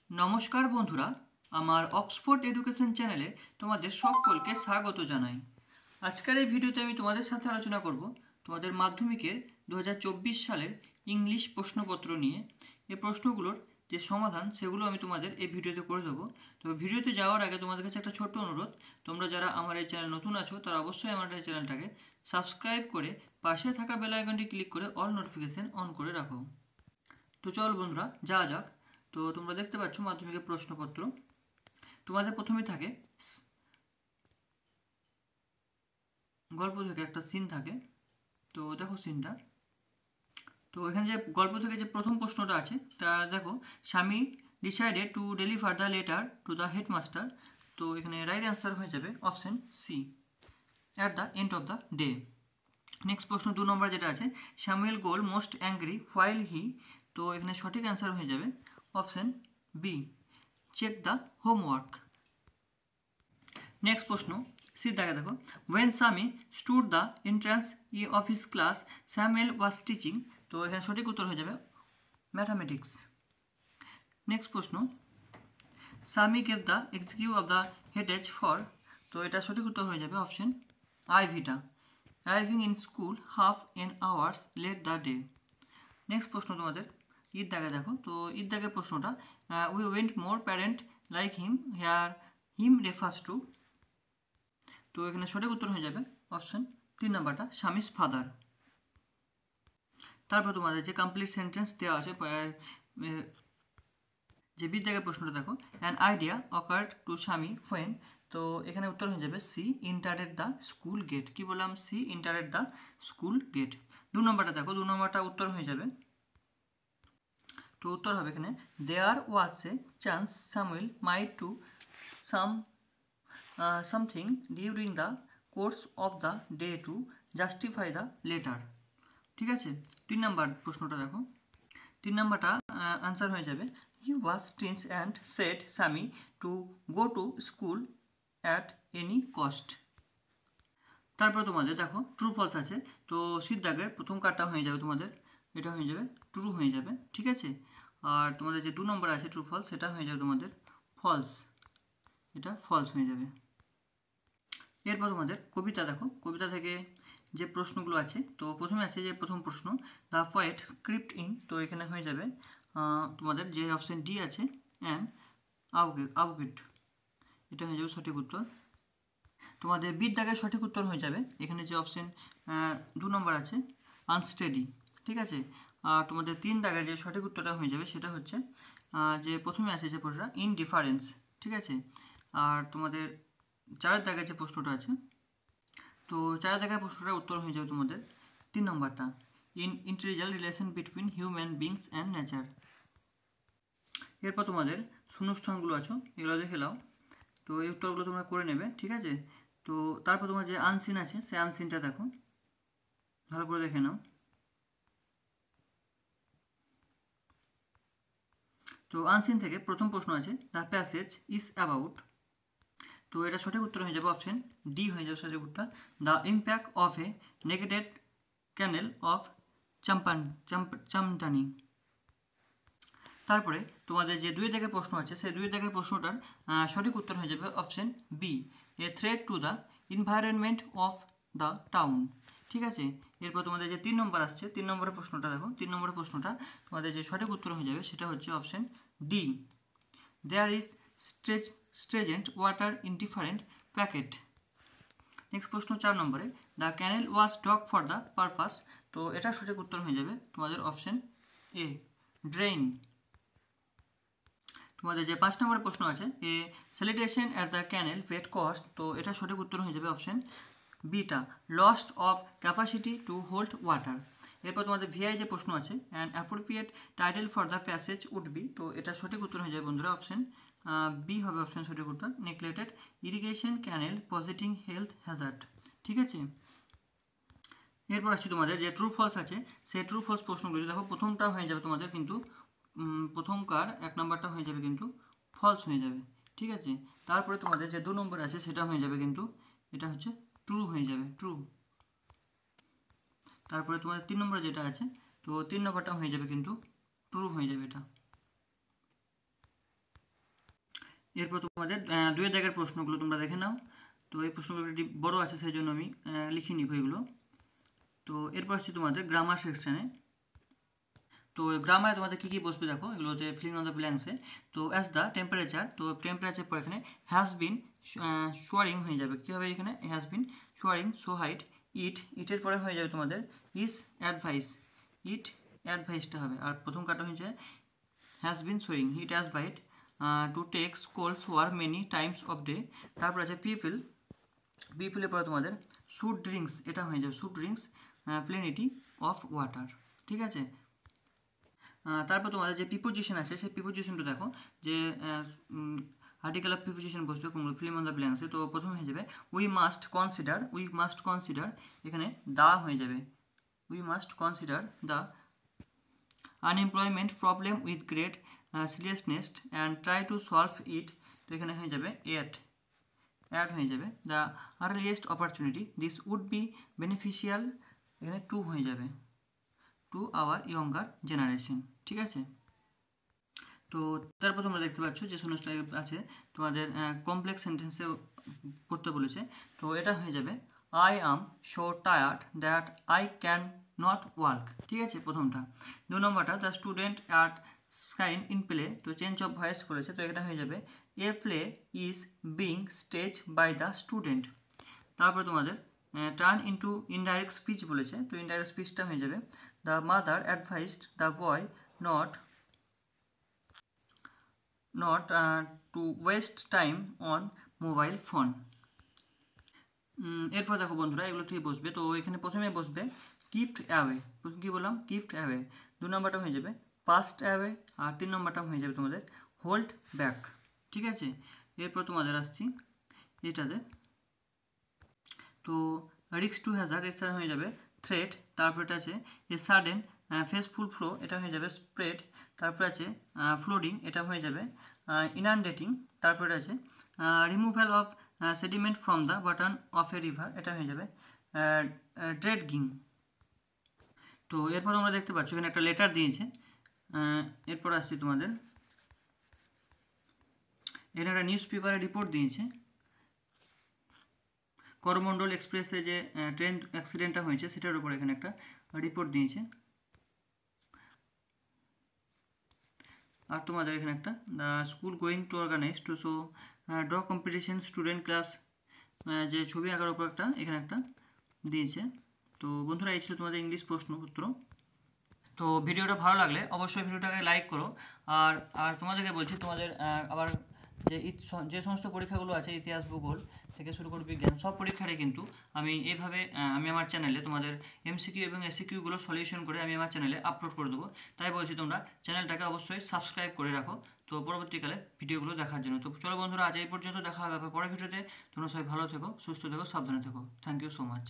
নমস্কার বন্ধুরা, আমার অক্সফোর্ড এডুকেশন চ্যানেলে তোমাদের সকলকে স্বাগত জানাই। আজকের এই ভিডিওতে আমি তোমাদের সাথে আলোচনা করব তোমাদের মাধ্যমিকের 2024 সালের ইংলিশ প্রশ্নপত্র নিয়ে। এই প্রশ্নগুলোর যে সমাধান সেগুলো আমি তোমাদের এই ভিডিওতে করে দেবো। তো ভিডিওতে যাওয়ার আগে তোমাদের কাছে একটা ছোট্ট অনুরোধ, তোমরা যারা আমার এই চ্যানেল নতুন আছো তারা অবশ্যই আমার এই চ্যানেলটাকে সাবস্ক্রাইব করে পাশে থাকা বেল আইকনটি ক্লিক করে অল নোটিফিকেশন অন করে রাখো। তো চল বন্ধুরা যাওয়া যাক। তো তোমরা দেখতে পাচ্ছ মাধ্যমিকের প্রশ্নপত্র। তোমাদের প্রথমেই থাকে গল্প থেকে একটা সিন থাকে। তো দেখো সিনটা। তো এখানে যে গল্প থেকে যে প্রথম প্রশ্নটা আছে তা দেখো, Swami decided to deliver the letter to the headmaster. তো এখানে রাইট অ্যান্সার হয়ে যাবে option C, at the end of the day. Next প্রশ্ন 2 নম্বর যেটা আছে, Samuel got most angry while he. তো এখানে সঠিক অ্যান্সার হয়ে যাবে option B, check the homework. Next প্রশ্ন সি দাগে দেখো, when Swami stood the entrance of his class Samuel was teaching. তো এখানে সঠিক উত্তর হয়ে যাবে ম্যাথামেটিক্স। নেক্সট প্রশ্ন, Swami gave the excuse of the headache for. তো এটা সঠিক উত্তর হয়ে যাবে অপশন আই ভিটা, arriving in school half an hours late the day. Next প্রশ্ন তোমাদের ঈদ দাগে দেখো। তো ঈদ দাগের প্রশ্নটা, we went more parent like him here him refers to. তো এখানে সঠিক উত্তর হয়ে যাবে অপশন 3 নাম্বারটা, স্বামীস ফাদার। তারপর তোমাদের যে কমপ্লিট সেন্টেন্স দেওয়া আছে যে বিদ্যাগের প্রশ্নটা দেখো, an idea occurred to Swami when. তো এখানে উত্তর হয়ে যাবে C, entered the school gate. কি বললাম? C, entered the school gate. 2 নম্বরটা দেখো, 2 নম্বরটা উত্তর হয়ে যাবে। তো উত্তর হবে এখানে, there was a chance Samuel might to some something during the course of the day to justify the letter. ঠিক আছে। 3 নাম্বার প্রশ্নটা দেখো, 3 নাম্বারটা আনসার হয়ে যাবে, he was tense and said Sammy to go to school at any cost. তারপর তোমাদের দেখো ট্রু ফলস আছে। তো সিদ্ধাগের প্রথম কার্ডটা হয়ে যাবে তোমাদের, এটা হয়ে যাবে ট্রু হয়ে যাবে। ঠিক আছে। আর তোমাদের যে 2 নম্বর আছে ট্রু ফলস, সেটা হয়ে যাবে তোমাদের ফলস, এটা ফলস হয়ে যাবে। এরপর তোমাদের কবিতা দেখো, কবিতা থেকে যে প্রশ্নগুলো আছে। তো প্রথমে আছে যে প্রথম প্রশ্ন, দ্য পোয়েট স্ক্রিপ্ট ইন। তো এখানে হয়ে যাবে তোমাদের যে অপশন ডি আছে অ্যান্ড আউগেট, এটা হয়ে যাবে সঠিক উত্তর। তোমাদের বিদ্যাগের সঠিক উত্তর হয়ে যাবে এখানে যে অপশন 2 নম্বর আছে আনস্টেডি। ঠিক আছে। আর তোমাদের 3 দাগের যে সঠিক উত্তরটা হয়ে যাবে সেটা হচ্ছে যে প্রথমে আছে যে প্রশ্নটা ইনডিফারেন্স। ঠিক আছে। আর তোমাদের 4 দাগের যে প্রশ্নটা আছে, তো 4 দাগের প্রশ্নটার উত্তর হয়ে যাবে তোমাদের 3 নম্বরটা, intelligent relation between human beings and nature. এরপর তোমাদের শূন্যস্থানগুলো আছে, এগুলো দেখে নাও। তো এই উত্তরগুলো তোমরা করে নেবে। ঠিক আছে। তো তারপর তোমার যে আনসিন আছে সেই আনসিনটা দেখো, ভালো করে দেখে নাও। তো আনসিন থেকে প্রথম প্রশ্ন আছে, দ্য প্যাসেজ ইজ অ্যাবাউট। তো এটা সঠিক উত্তর হয়ে যাবে অপশন ডি হয়ে যাবে সঠিক উত্তর, the impact of a negated canal of চামটানি। তারপরে তোমাদের যে 2 দাগের প্রশ্ন আছে সেই 2 দাগের প্রশ্নটার সঠিক উত্তর হয়ে যাবে option B, a threat to the environment of the town. ঠিক আছে। এরপর তোমাদের যে 3 নম্বর আসছে, 3 নম্বরের প্রশ্নটা দেখো, 3 নম্বরের প্রশ্নটা তোমাদের যে সঠিক উত্তর হয়ে যাবে সেটা হচ্ছে option D, there is stagnant water in different packet. Next প্রশ্ন 4 নম্বরে, the canal was dug for the purpose. তো এটা সঠিক উত্তর হয়ে যাবে তোমাদের অপশন এ, ড্রেইন। তোমাদের যে 5 নম্বরের প্রশ্ন আছে, a siltation at the canal bed cost. তো এটা সঠিক উত্তর হয়ে যাবে অপশন বিটা, lost of capacity to hold water. এরপর তোমাদের ভিআই যে প্রশ্ন আছে, and appropriate title for the passage would be. তো এটা সঠিক উত্তর হয়ে যাবে বন্ধুরা অপশন বি হবে অপশন সঠিক উত্তর, নেগলেক্টেড ইরিগেশন ক্যানেল পজিটিং হেলথ হ্যাজার্ড। ঠিক আছে। এরপর আসছি তোমাদের যে ট্রু ফলস আছে সেই ট্রু ফলস প্রশ্নগুলো দেখো, প্রথমটা হয়ে যাবে তোমাদের কিন্তু প্রথমকার 1 নম্বরটা হয়ে যাবে কিন্তু ফলস হয়ে যাবে। ঠিক আছে। তারপরে তোমাদের যে 2 নম্বর আছে সেটা হয়ে যাবে কিন্তু এটা হচ্ছে ট্রু হয়ে যাবে, ট্রু। তারপরে তোমাদের 3 নম্বরে যেটা আছে, তো 3 নম্বরটা হয়ে যাবে কিন্তু ট্রু হয়ে যাবে এটা। এরপর তোমাদের দুয়ের দাগের প্রশ্নগুলো তোমরা দেখে নাও। তো এই প্রশ্নগুলো একটি বড় আছে, সেই জন্য আমি লিখিনি এগুলো। তো এরপর আসছি তোমাদের গ্রামার সেকশানে। তো গ্রামারে তোমাদের কী কী বসবে দেখো, এগুলো হচ্ছে ফিলিং অন দ্য ব্ল্যাঙ্কসে। তো অ্যাজ দ্য টেম্পারেচার, তো টেম্পারেচার পর এখানে হ্যাজ বিন সোয়ারিং হয়ে যাবে। কী হবে এখানে, has been soaring so height. ইটের পরে হয়ে যাবে তোমাদের ইজ অ্যাডভাইস, ইট অ্যাডভাইসটা হবে। আর প্রথম কাটা হয়েছে has been sowing, hit as bite to take scolds war many times of day. তারপর আছে পিপলের পরে তোমাদের সুড ড্রিঙ্কস, এটা হয়ে যাবে সুড ড্রিঙ্কস প্লেনিটি অফ ওয়াটার। ঠিক আছে, তারপর তোমাদের যে প্রিপোজিশন আছে সেই প্রিপোজিশনটা দেখো, যে আর্টিকেল অফ প্রিপোজিশন বসবে কোনগুলো, ফিলিং অন দ্য ব্ল্যাঙ্কসে। তো প্রথমে হয়ে যাবে উই মাস্ট কনসিডার, এখানে দা হয়ে যাবে, we must consider the unemployment problem with great seriousness and try to solve it. তো এখানে হয়ে যাবে অ্যাড হয়ে যাবে the earliest opportunity this would be beneficial, এখানে টু হয়ে যাবে টু আওয়ার ইয়ঙ্গার জেনারেশন। ঠিক আছে, তো তারপর তোমরা দেখতে পাচ্ছ যে সমস্ত আছে তোমাদের কমপ্লেক্স সেন্টেন্সে করতে বলেছে। তো এটা হয়ে যাবে I am so tired that I can not work. ঠিক আছে, প্রথমটা। 2 নম্বরটা দ্য স্টুডেন্ট অ্যাট স্কাইন ইন প্লে, তো চেঞ্জ অফ ভয়েস করেছে, তো এটা হয়ে যাবে a play is being stage by the student. তারপরে তোমাদের টার্ন ইন্টু ইনডাইরেক্ট স্পিচ বলেছে, তো ইনডাইরেক্ট স্পিচটা হয়ে যাবে the mother advised the boy not to waste time on mobile phone. এরপর দেখো বন্ধুরা, এগুলো ঠিক বসবে। তো এখানে প্রথমে বসবে গিফট অ্যাওয়ে, কী বললাম, গিফট অ্যাওয়ে। 2 নম্বরটা হয়ে যাবে পাস্ট অ্যাওয়ে, আর 3 নম্বরটা হয়ে যাবে তোমাদের হোল্ড ব্যাক। ঠিক আছে, এরপর তোমাদের আসছি এটাতে। তো রিক্স টু হ্যাজার্ড, এটা হয়ে যাবে থ্রেট। তারপর এটা আছে এ সাডেন ফেসফুল ফ্লো, এটা হয়ে যাবে স্প্রেড। তারপর আছে ফ্লোডিং, এটা হয়ে যাবে ইনান্ডেটিং। তারপরে আছে removal of sediment from the bottom of A river, এটা হয়ে যাবে ড্রেডগিং। তো এরপর আমরা দেখতে পাচ্ছ এখানে একটা লেটার দিয়েছে। এরপর আসছি তোমাদের, এখানে একটা নিউজ পেপারে রিপোর্ট দিয়েছে করমণ্ডল এক্সপ্রেসে যে ট্রেন অ্যাক্সিডেন্টটা হয়েছে সেটার উপর এখানে একটা রিপোর্ট দিয়েছে। আর তোমাদের এখানে একটা school going to organize to show draw competition student class, যে ছবি আঁকার উপর একটা এখানে একটা দিয়েছে। তো বন্ধুরা, এই ছিল তোমাদের ইংলিশ প্রশ্নপত্র। তো ভিডিওটা ভালো লাগলে অবশ্যই ভিডিওটাকে লাইক করো। আর আর তোমাদেরকে বলছি, তোমাদের আবার যে সমস্ত পরীক্ষাগুলো আছে, ইতিহাস, ভূগোল থেকে শুরু করে বিজ্ঞান, সব পরীক্ষারই কিন্তু আমি এইভাবে আমি আমার চ্যানেলে তোমাদের এমসিকিউ এবং এসিকিউগুলো সলিউশন করে আমি আমার চ্যানেলে আপলোড করে দেবো। তাই বলছি তোমরা চ্যানেলটাকে অবশ্যই সাবস্ক্রাইব করে রাখো, তো পরবর্তীকালে ভিডিওগুলো দেখার জন্য। তো চলো বন্ধুরা, আজ এই পর্যন্ত, দেখা হবে পরের ভিডিওতে। তোমরা সবাই ভালো থেকো, সুস্থ থেকো, সাবধানে থেকো। Thank you so much.